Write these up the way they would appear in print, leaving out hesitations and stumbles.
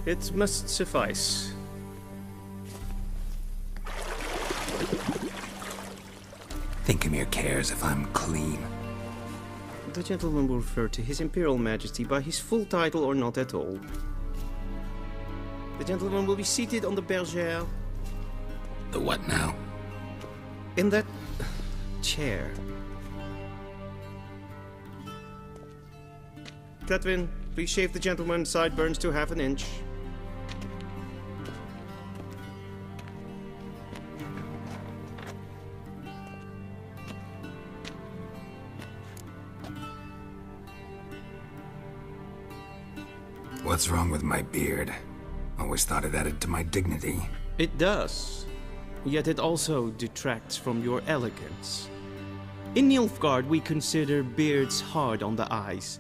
It must suffice. Think Emhyr cares if I'm clean? The gentleman will refer to His Imperial Majesty by his full title or not at all. The gentleman will be seated on the bergère. The what now? In that chair. Cletwin, please shave the gentleman's sideburns to ½ inch. What's wrong with my beard? Always thought it added to my dignity. It does. Yet it also detracts from your elegance. In Nilfgaard, we consider beards hard on the eyes.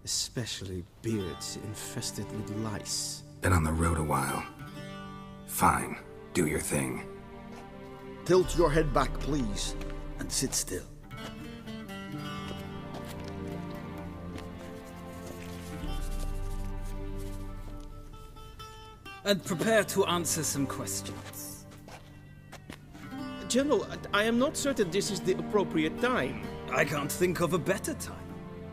Especially beards infested with lice. Been on the road a while. Fine, do your thing. Tilt your head back, please, and sit still. And prepare to answer some questions. General, I am not certain this is the appropriate time. I can't think of a better time.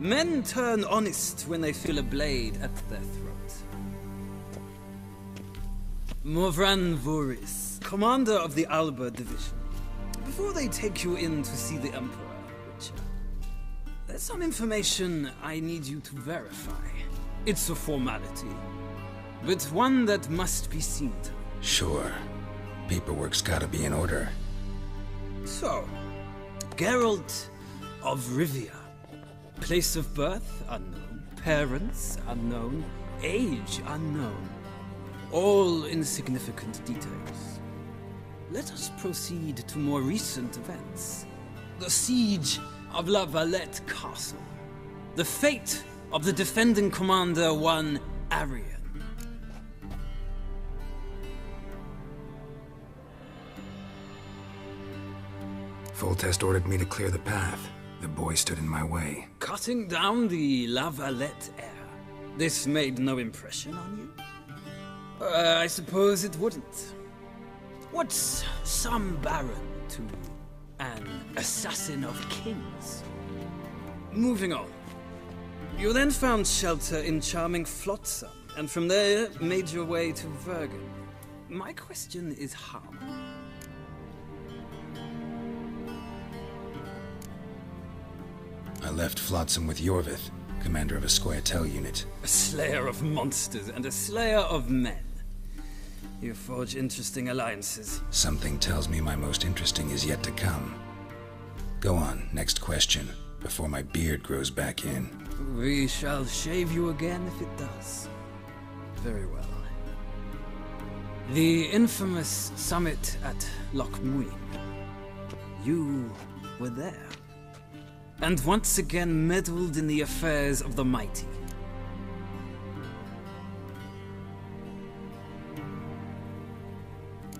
Men turn honest when they feel a blade at their throat. Morvran Voris, commander of the Alba division. Before they take you in to see the Emperor, there's some information I need you to verify. It's a formality, but one that must be seen to. Sure. Paperwork's gotta be in order. So, Geralt of Rivia. Place of birth unknown. Parents unknown. Age unknown. All insignificant details. Let us proceed to more recent events. The siege of La Valette Castle. The fate of the defending commander, one Arian. Foltest ordered me to clear the path. The boy stood in my way. Cutting down the La Valette heir. This made no impression on you? I suppose it wouldn't. What's some baron to an assassin of kings? Moving on. You then found shelter in charming Flotsam, and from there made your way to Vergen. My question is how? I left Flotsam with Yorvith, commander of a Scoia'tael unit. A slayer of monsters and a slayer of men. You forge interesting alliances. Something tells me my most interesting is yet to come. Go on, next question, before my beard grows back in. We shall shave you again if it does. Very well. The infamous summit at Loch Muin. You were there. And once again meddled in the affairs of the mighty.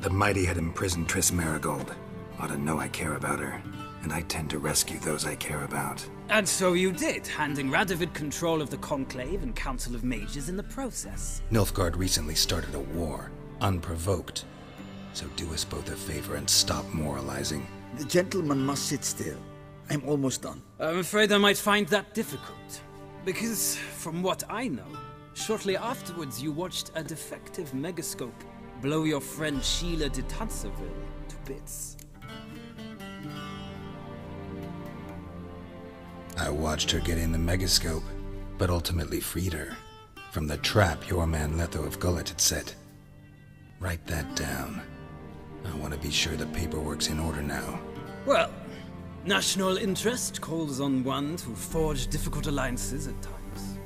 The mighty had imprisoned Triss Merigold. Ought to know I care about her, and I tend to rescue those I care about. And so you did, handing Radovid control of the Conclave and Council of Mages in the process. Nilfgaard recently started a war, unprovoked. So do us both a favor and stop moralizing. The gentleman must sit still. I'm almost done. I'm afraid I might find that difficult. Because, from what I know, shortly afterwards you watched a defective megascope blow your friend Sheila de Tanserville to bits. I watched her get in the megascope, but ultimately freed her from the trap your man Letho of Gullet had set. Write that down. I want to be sure the paperwork's in order now. Well, national interest calls on one to forge difficult alliances at times.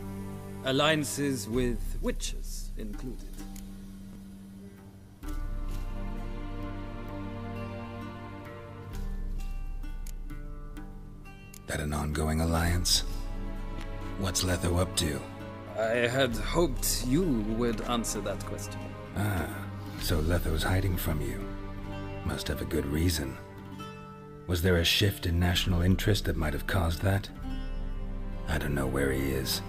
Alliances with witches included. That an ongoing alliance? What's Letho up to? I had hoped you would answer that question. Ah, so Letho's hiding from you. Must have a good reason. Was there a shift in national interest that might have caused that? I don't know where he is,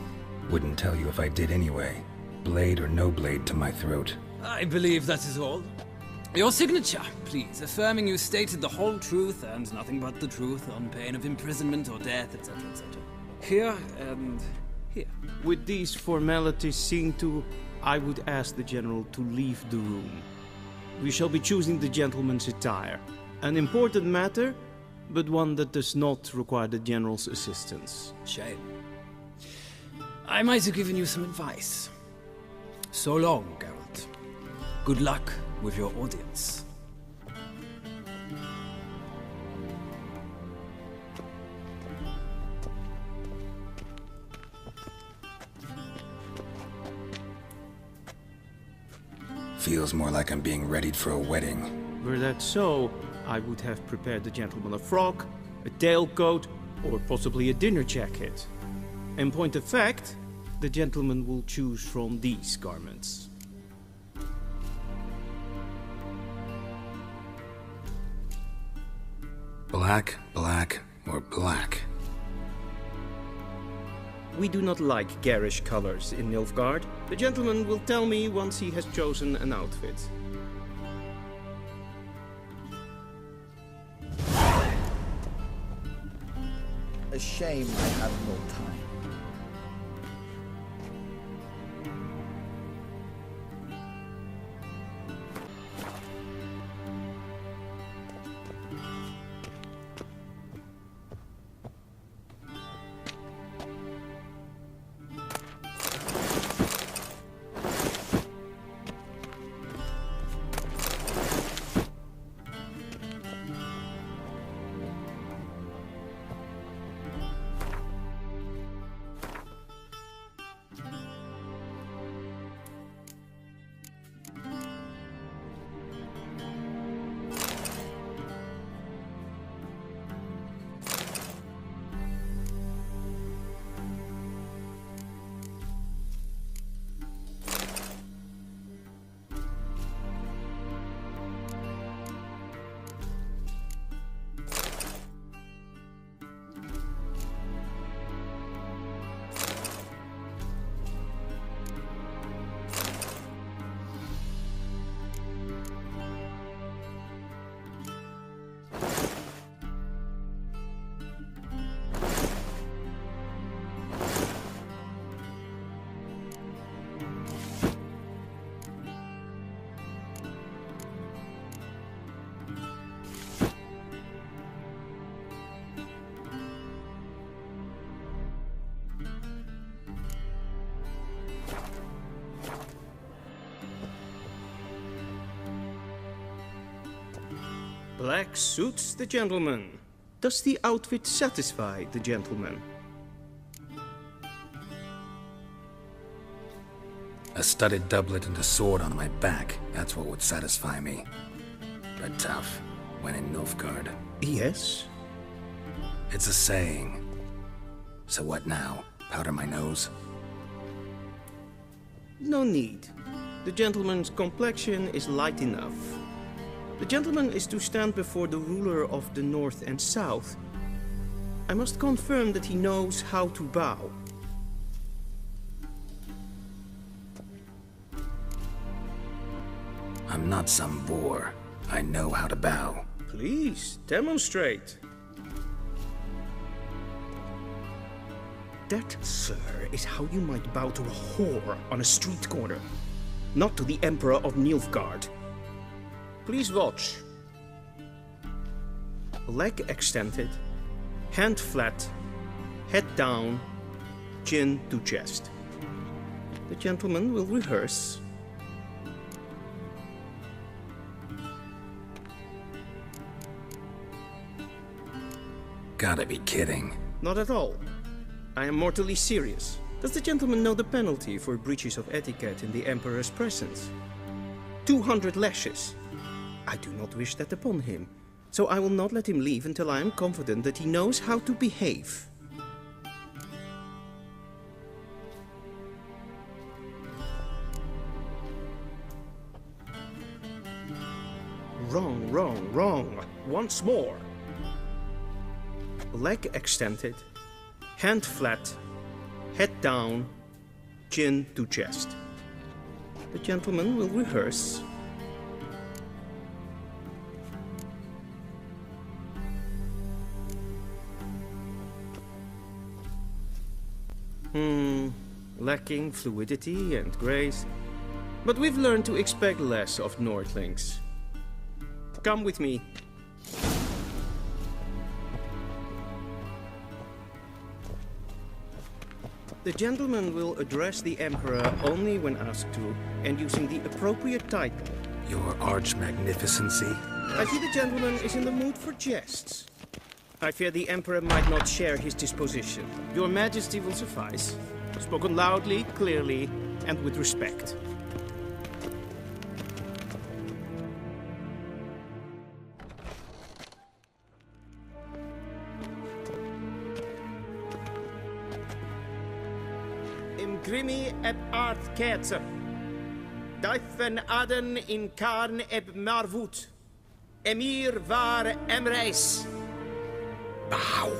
Wouldn't tell you if I did anyway. Blade or no blade to my throat. I believe that is all. Your signature, please, affirming you stated the whole truth and nothing but the truth on pain of imprisonment or death, etc., etc. Here and here. With these formalities seen to, I would ask the General to leave the room. We shall be choosing the gentleman's attire. An important matter, but one that does not require the General's assistance. Shame. I might have given you some advice. So long, Geralt. Good luck with your audience. Feels more like I'm being readied for a wedding. Were that so, I would have prepared the gentleman a frock, a tailcoat, or possibly a dinner jacket. In point of fact, the gentleman will choose from these garments. Black, black, or black? We do not like garish colors in Nilfgaard. The gentleman will tell me once he has chosen an outfit. A shame I have no time. Black suits the gentleman. Does the outfit satisfy the gentleman? A studded doublet and a sword on my back, that's what would satisfy me. But tough, when in Nilfgaard. Yes. It's a saying. So what now? Powder my nose? No need. The gentleman's complexion is light enough. The gentleman is to stand before the ruler of the North and South. I must confirm that he knows how to bow. I'm not some boor. I know how to bow. Please, demonstrate. That, sir, is how you might bow to a whore on a street corner, not to the Emperor of Nilfgaard. Please watch. Leg extended, hand flat, head down, chin to chest. The gentleman will rehearse. Gotta be kidding. Not at all. I am mortally serious. Does the gentleman know the penalty for breaches of etiquette in the Emperor's presence? 200 lashes. I do not wish that upon him, so I will not let him leave until I am confident that he knows how to behave. Wrong, wrong, wrong. Once more. Leg extended, hand flat, head down, chin to chest. The gentleman will rehearse. Lacking fluidity and grace. But we've learned to expect less of Nordlings. Come with me. The gentleman will address the Emperor only when asked to, and using the appropriate title. Your Arch-Magnificency? I see the gentleman is in the mood for jests. I fear the Emperor might not share his disposition. Your Majesty will suffice. Spoken loudly, clearly, and with respect. Imgrimi eb art ketzer. Daifen aden in karn eb marvut. Emhyr var Emreis. Bow!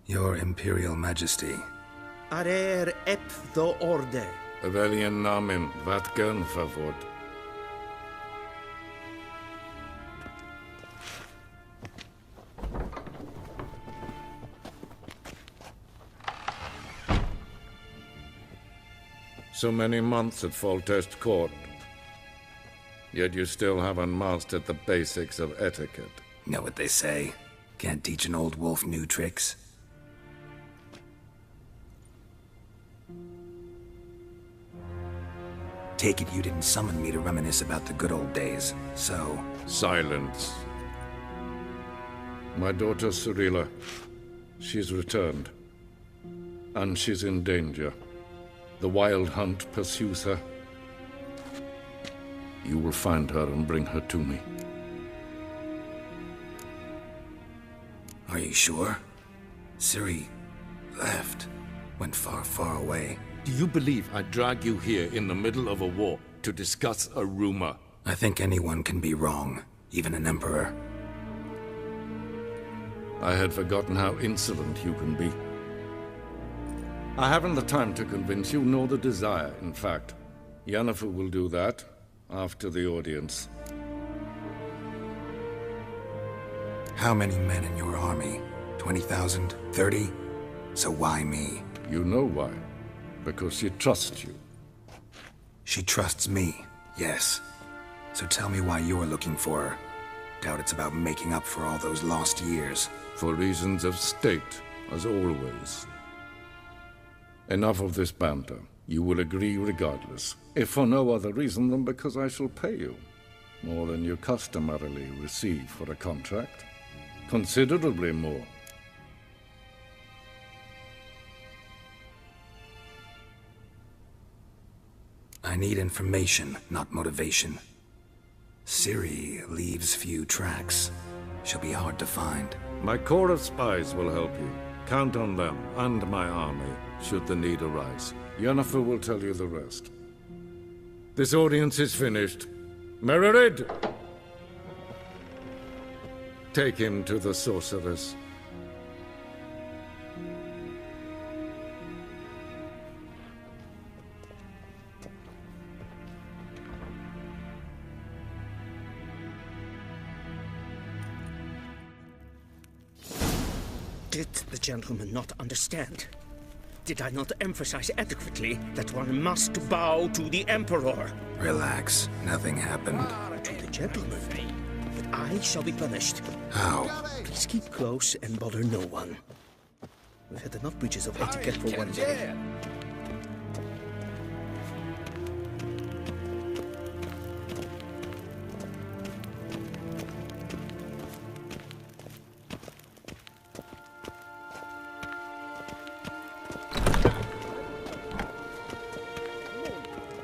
Your Imperial Majesty. Arer ep the orde. Weljen namen, wat gern favort. So many months at Foltest Court. Yet you still haven't mastered the basics of etiquette. Know what they say? Can't teach an old wolf new tricks. Take it you didn't summon me to reminisce about the good old days, so... Silence. My daughter Cyrilla, she's returned. And she's in danger. The Wild Hunt pursues her. You will find her and bring her to me. Are you sure? Ciri left. Went far, far away. Do you believe I'd drag you here in the middle of a war to discuss a rumor? I think anyone can be wrong, even an emperor. I had forgotten how insolent you can be. I haven't the time to convince you, nor the desire, in fact. Yennefer will do that after the audience. How many men in your army? 20,000? 30? So why me? You know why. Because she trusts you. She trusts me, yes. So tell me why you're looking for her. Doubt it's about making up for all those lost years. For reasons of state, as always. Enough of this banter. You will agree regardless, if for no other reason than because I shall pay you. More than you customarily receive for a contract. Considerably more. I need information, not motivation. Ciri leaves few tracks. She'll be hard to find. My corps of spies will help you. Count on them, and my army, should the need arise. Yennefer will tell you the rest. This audience is finished. Mererid! Take him to the sorceress. Did the gentleman not understand? Did I not emphasize adequately that one must bow to the Emperor? Relax, nothing happened. To the gentleman. But I shall be punished. How? Please keep close and bother no one. We've had enough breaches of etiquette for one day.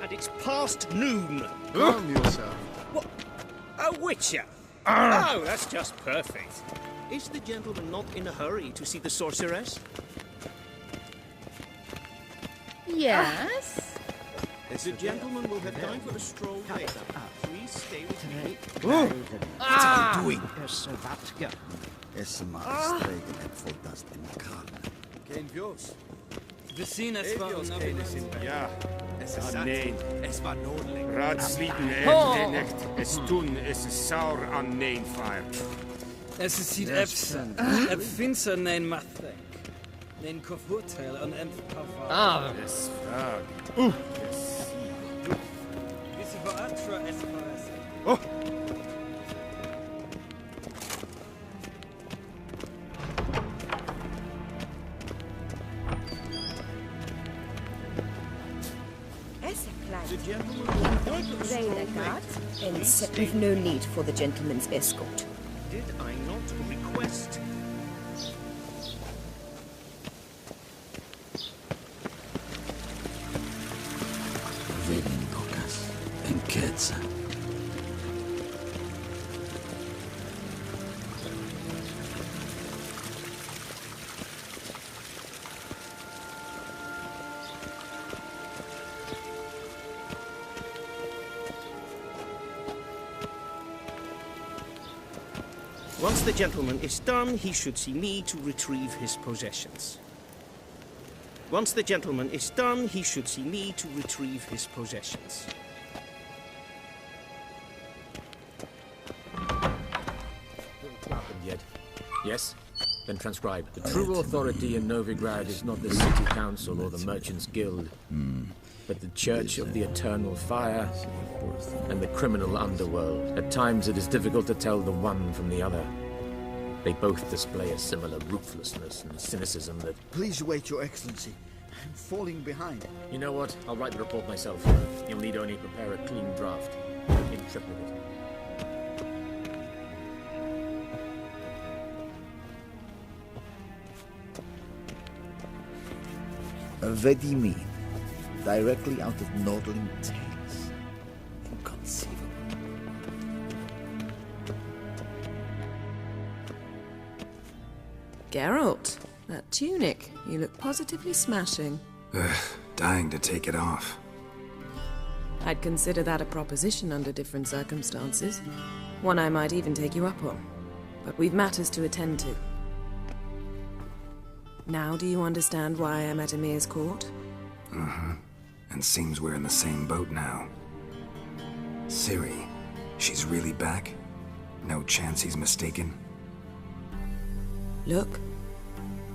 It's past noon. Calm yourself. What? A witcher? Oh, that's just perfect. Is the gentleman not in a hurry to see the sorceress? Yes. The gentleman will have time for a stroll later. Please stay with me. What are you doing? Vatka. Es maar streken het voltast in elkaar. Geen vioos. Vizina spel Ja, Es ist nee. Es war Nordling. Raadslieden echt. Es tun, es is saur aan neenvaart. Es ist ziet Epsen. Ep finster nein Mathek. Nein Kofurteil an Empfava. Es frag. Wisse Vahter es Oh! And we've no need for the gentleman's escort. Did I not request? Velen Dokas en Ketsa. Once the gentleman is done, he should see me to retrieve his possessions. Once the gentleman is done, he should see me to retrieve his possessions. Happened yet? Yes? Then transcribe. The true authority in Novigrad is not the city council or the merchants' guild, but the Church of the Eternal Fire and the criminal underworld. At times it is difficult to tell the one from the other. They both display a similar ruthlessness and cynicism that... Please wait, Your Excellency. I'm falling behind. You know what? I'll write the report myself. You'll need only prepare a clean draft. In triplicate. Vizima, directly out of Nordling tales. Inconceivable. Geralt, that tunic. You look positively smashing. Dying to take it off. I'd consider that a proposition under different circumstances. One I might even take you up on. But we've matters to attend to. Now do you understand why I'm at Emhyr's court? And seems we're in the same boat now. Ciri, she's really back? No chance he's mistaken? Look,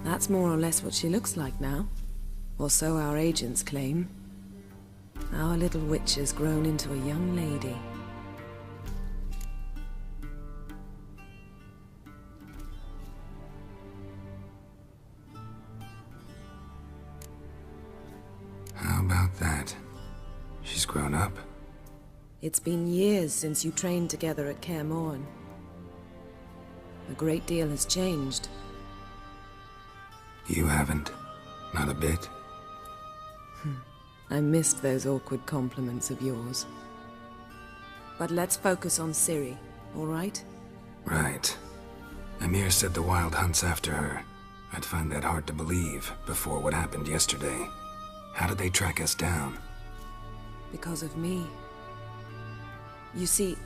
that's more or less what she looks like now. Or so our agents claim. Our little witch has grown into a young lady. How about that? She's grown up? It's been years since you trained together at Kaer Morhen. A great deal has changed. You haven't? Not a bit? I missed those awkward compliments of yours. But let's focus on Ciri, all right? Right. Emhyr said the Wild Hunt's after her. I'd find that hard to believe before what happened yesterday. How did they track us down? Because of me. You see,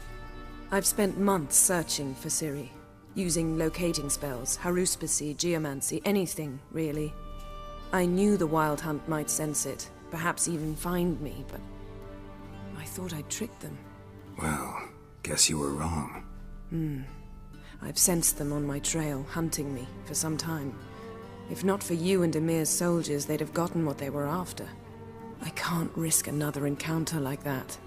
I've spent months searching for Ciri. Using locating spells, haruspicy, geomancy, anything, really. I knew the Wild Hunt might sense it, perhaps even find me, but I thought I'd tricked them. Well, guess you were wrong. I've sensed them on my trail, hunting me, for some time. If not for you and Emhyr's soldiers, they'd have gotten what they were after. I can't risk another encounter like that.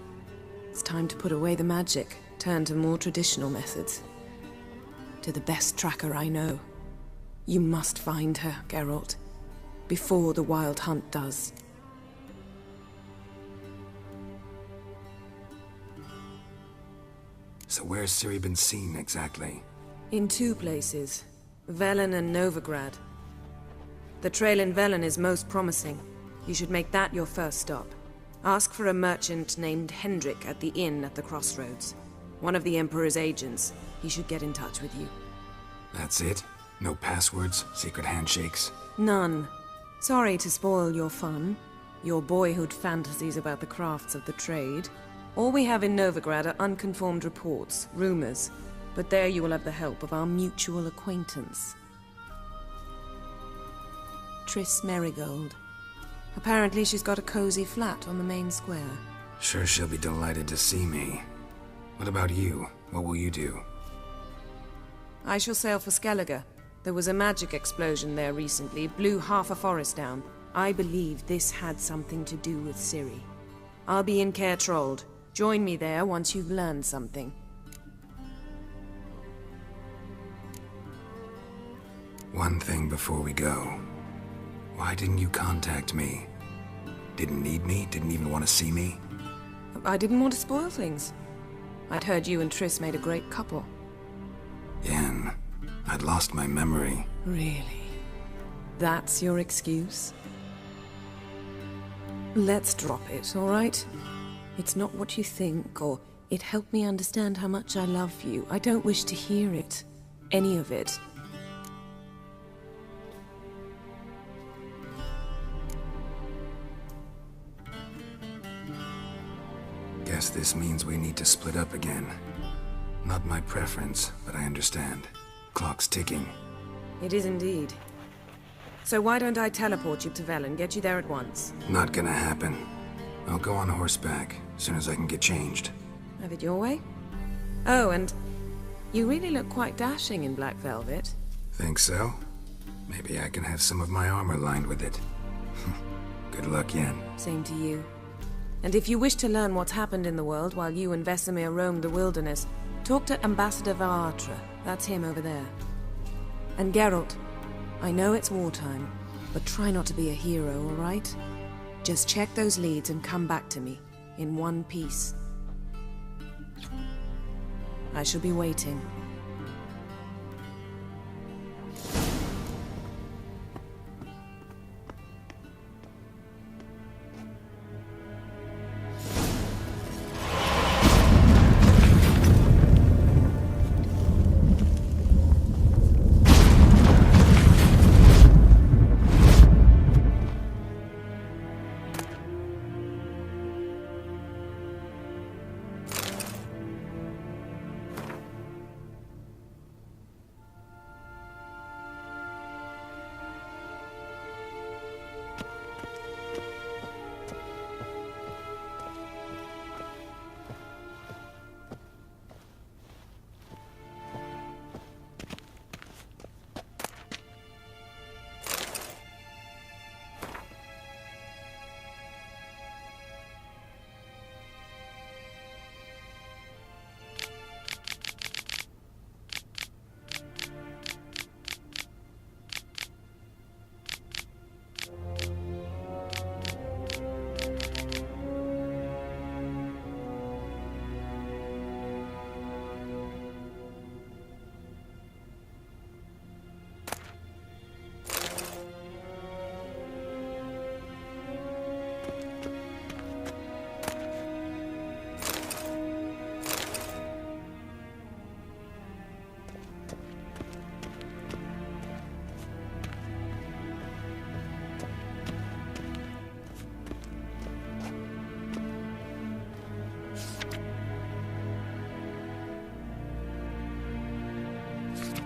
It's time to put away the magic, turn to more traditional methods. To the best tracker I know. You must find her, Geralt. Before the Wild Hunt does. So where's Ciri been seen exactly? In two places. Velen and Novigrad. The trail in Velen is most promising. You should make that your first stop. Ask for a merchant named Hendrik at the inn at the crossroads. One of the Emperor's agents. He should get in touch with you. That's it? No passwords? Secret handshakes? None. Sorry to spoil your fun. Your boyhood fantasies about the crafts of the trade. All we have in Novigrad are unconfirmed reports, rumors. But there you will have the help of our mutual acquaintance. Triss Merigold. Apparently she's got a cozy flat on the main square. Sure she'll be delighted to see me. What about you? What will you do? I shall sail for Skellige. There was a magic explosion there recently, blew half a forest down. I believe this had something to do with Ciri. I'll be in Caer Trold. Join me there once you've learned something. One thing before we go. Why didn't you contact me? Didn't need me? Didn't even want to see me? I didn't want to spoil things. I'd heard you and Triss made a great couple. Yen, I'd lost my memory. Really? That's your excuse? Let's drop it, all right? It's not what you think, or it helped me understand how much I love you. I don't wish to hear it. Any of it. Guess this means we need to split up again. Not my preference, but I understand. Clock's ticking. It is indeed. So why don't I teleport you to Vel and get you there at once? Not gonna happen. I'll go on horseback, as soon as I can get changed. Have it your way? Oh, and you really look quite dashing in black velvet. Think so? Maybe I can have some of my armor lined with it. Good luck, Yen. Same to you. And if you wish to learn what's happened in the world while you and Vesemir roamed the wilderness, talk to Ambassador Vahter. That's him over there. And Geralt, I know it's wartime, but try not to be a hero, all right? Just check those leads and come back to me, in one piece. I shall be waiting.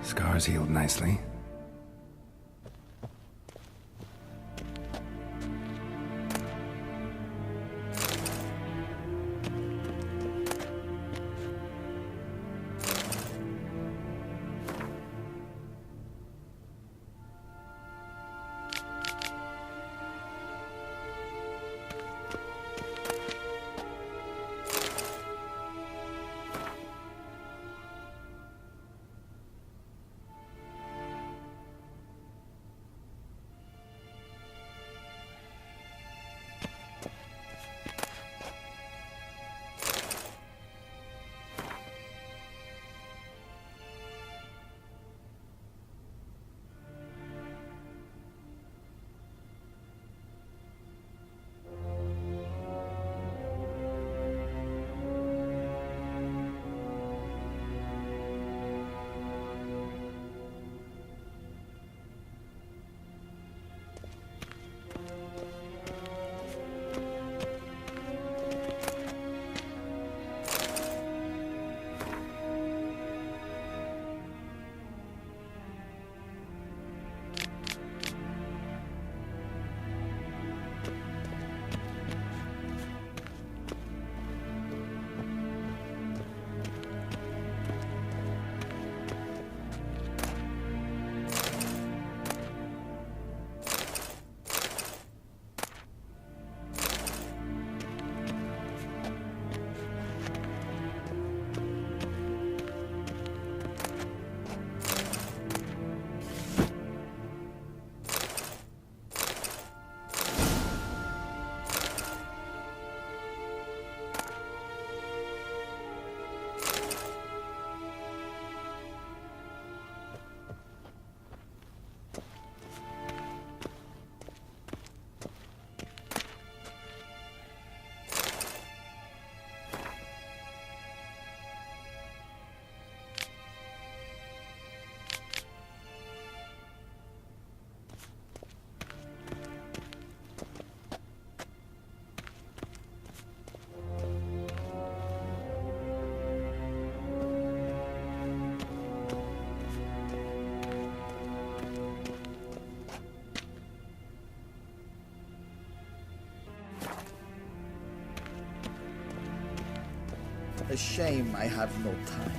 Scars healed nicely. A shame I have no time.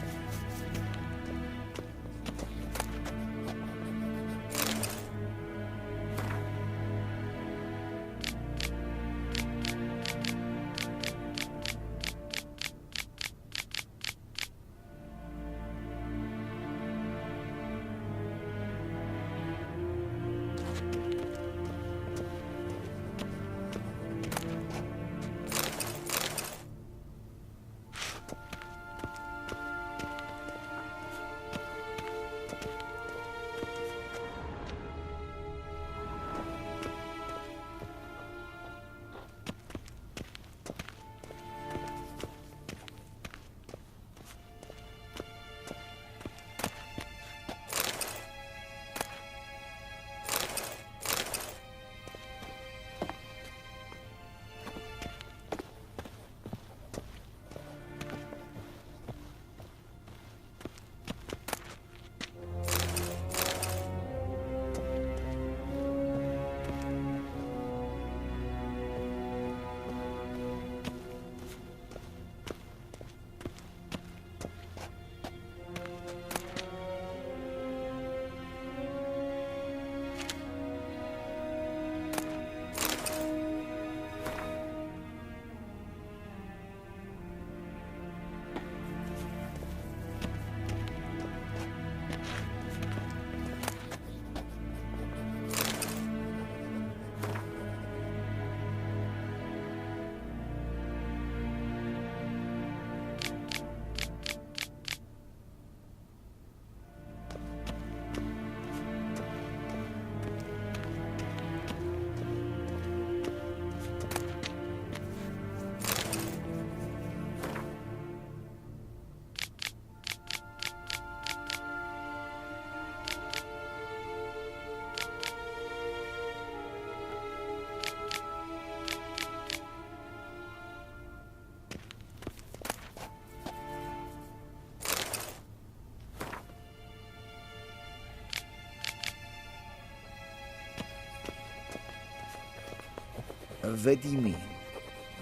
Vizima,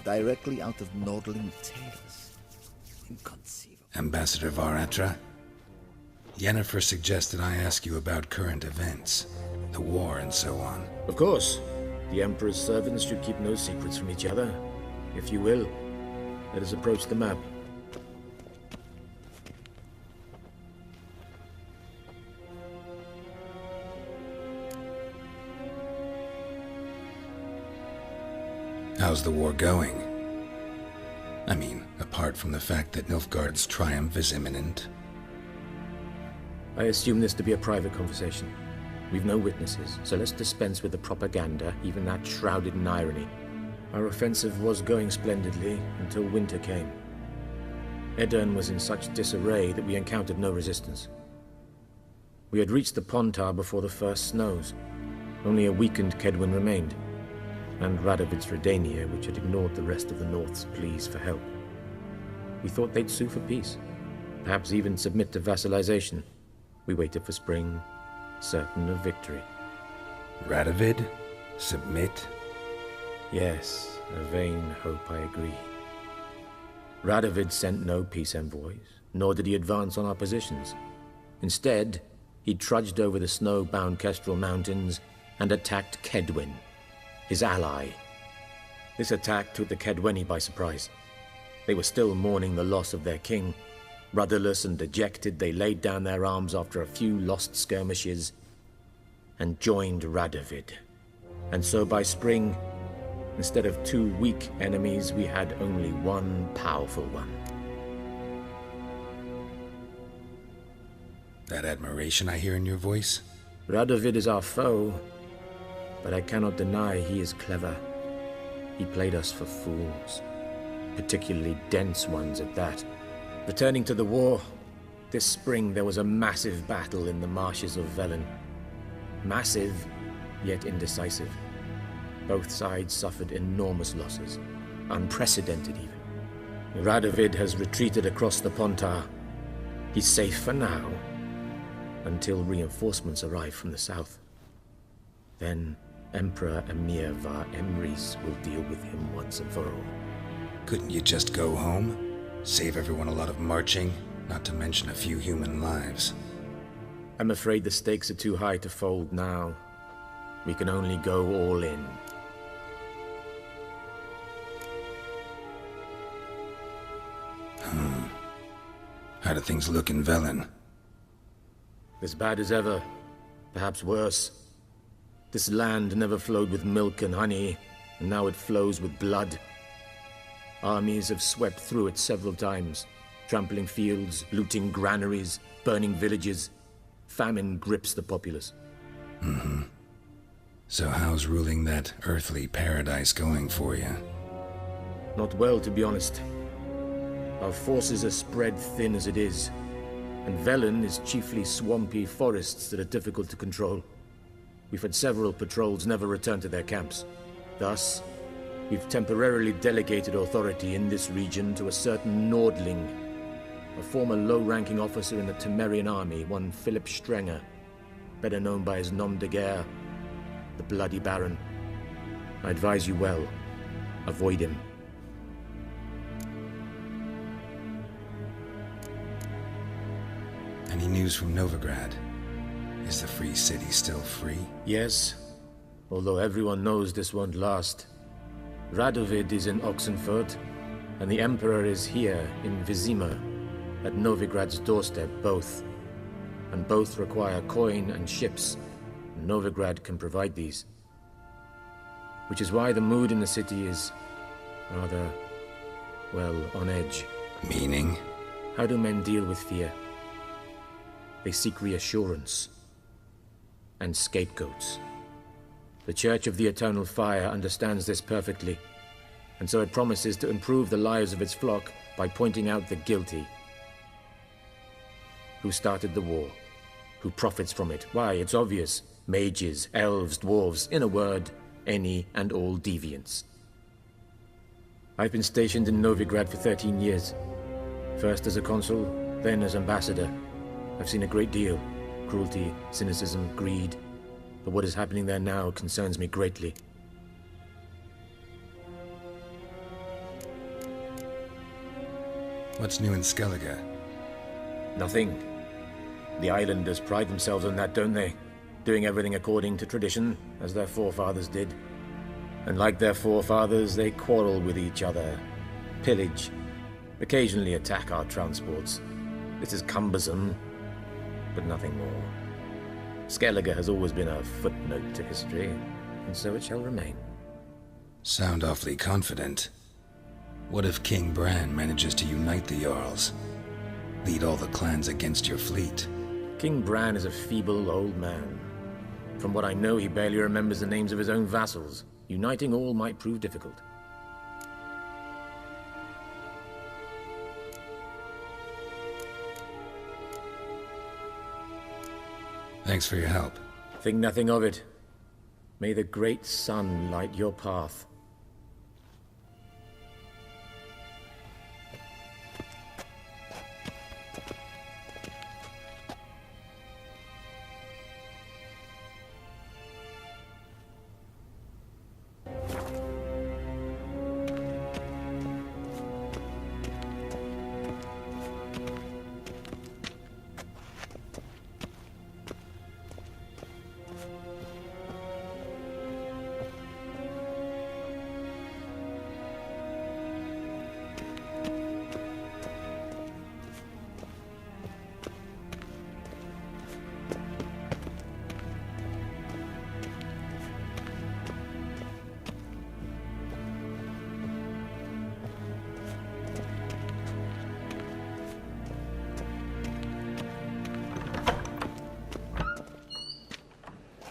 directly out of Nordling tales. Inconceivable. Ambassador Vahter, Yennefer suggested I ask you about current events, the war and so on. Of course. The Emperor's servants should keep no secrets from each other. If you will, let us approach the map. How's the war going? I mean, apart from the fact that Nilfgaard's triumph is imminent. I assume this to be a private conversation. We've no witnesses, so let's dispense with the propaganda, even that shrouded in irony. Our offensive was going splendidly until winter came. Edirn was in such disarray that we encountered no resistance. We had reached the Pontar before the first snows. Only a weakened Kedwen remained, and Radovid's Redania, which had ignored the rest of the North's pleas for help. We thought they'd sue for peace, perhaps even submit to vassalization. We waited for spring, certain of victory. Radovid? Submit? Yes, a vain hope, I agree. Radovid sent no peace envoys, nor did he advance on our positions. Instead, he trudged over the snow-bound Kestrel Mountains and attacked Kedwen, his ally. This attack took the Kedweni by surprise. They were still mourning the loss of their king. Rudderless and dejected, they laid down their arms after a few lost skirmishes and joined Radovid. And so by spring, instead of two weak enemies, we had only one powerful one. That admiration I hear in your voice? Radovid is our foe, but I cannot deny he is clever. He played us for fools, particularly dense ones at that. Returning to the war, this spring there was a massive battle in the marshes of Velen. Massive, yet indecisive. Both sides suffered enormous losses, unprecedented even. Radovid has retreated across the Pontar. He's safe for now, until reinforcements arrive from the south. Then Emperor Emhyr Emreis will deal with him once and for all. Couldn't you just go home? Save everyone a lot of marching, not to mention a few human lives. I'm afraid the stakes are too high to fold now. We can only go all in. How do things look in Velen? As bad as ever. Perhaps worse. This land never flowed with milk and honey, and now it flows with blood. Armies have swept through it several times, trampling fields, looting granaries, burning villages. Famine grips the populace. So how's ruling that earthly paradise going for you? Not well, to be honest. Our forces are spread thin as it is, and Velen is chiefly swampy forests that are difficult to control. We've had several patrols never return to their camps. Thus, we've temporarily delegated authority in this region to a certain Nordling, a former low-ranking officer in the Temerian army, one Philip Strenger, better known by his nom de guerre, the Bloody Baron. I advise you well. Avoid him. Any news from Novigrad? Is the Free City still free? Yes, although everyone knows this won't last. Radovid is in Oxenfurt, and the Emperor is here in Vizima, at Novigrad's doorstep, both. And both require coin and ships. Novigrad can provide these. Which is why the mood in the city is rather, well, on edge. Meaning? How do men deal with fear? They seek reassurance and scapegoats. The Church of the Eternal Fire understands this perfectly, and so it promises to improve the lives of its flock by pointing out the guilty. Who started the war? Who profits from it? Why, it's obvious. Mages, elves, dwarves, in a word, any and all deviants. I've been stationed in Novigrad for 13 years. First as a consul, then as ambassador. I've seen a great deal. Cruelty, cynicism, greed. But what is happening there now concerns me greatly. What's new in Skellige? Nothing. The islanders pride themselves on that, don't they? Doing everything according to tradition, as their forefathers did. And like their forefathers, they quarrel with each other, pillage, occasionally attack our transports. This is cumbersome, but nothing more. Skellige has always been a footnote to history, and so it shall remain. Sound awfully confident. What if King Bran manages to unite the Jarls? Lead all the clans against your fleet? King Bran is a feeble old man. From what I know, he barely remembers the names of his own vassals. Uniting all might prove difficult. Thanks for your help. Think nothing of it. May the great sun light your path.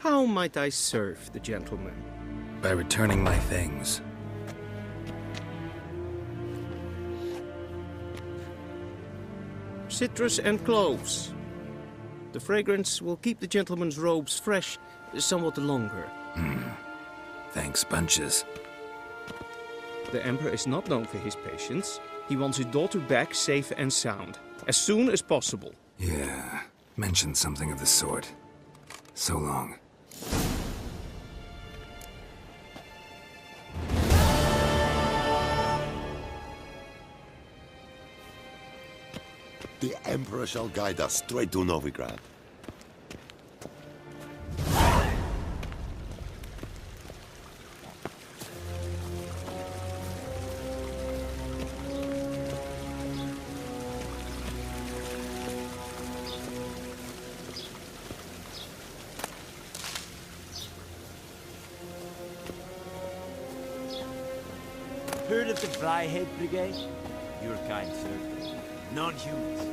How might I serve the gentleman? By returning my things. Citrus and cloves. The fragrance will keep the gentleman's robes fresh somewhat longer. Thanks, bunches. The Emperor is not known for his patience. He wants his daughter back safe and sound, as soon as possible. Yeah, mentioned something of the sort. So long. The Emperor shall guide us straight to Novigrad. Heard of the Fryhead Brigade? Your kind, sir. Non-humans.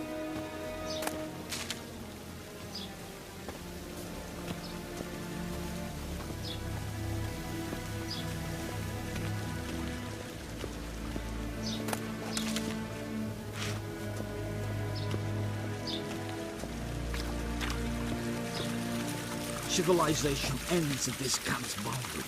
Civilization ends at this camp's boundary.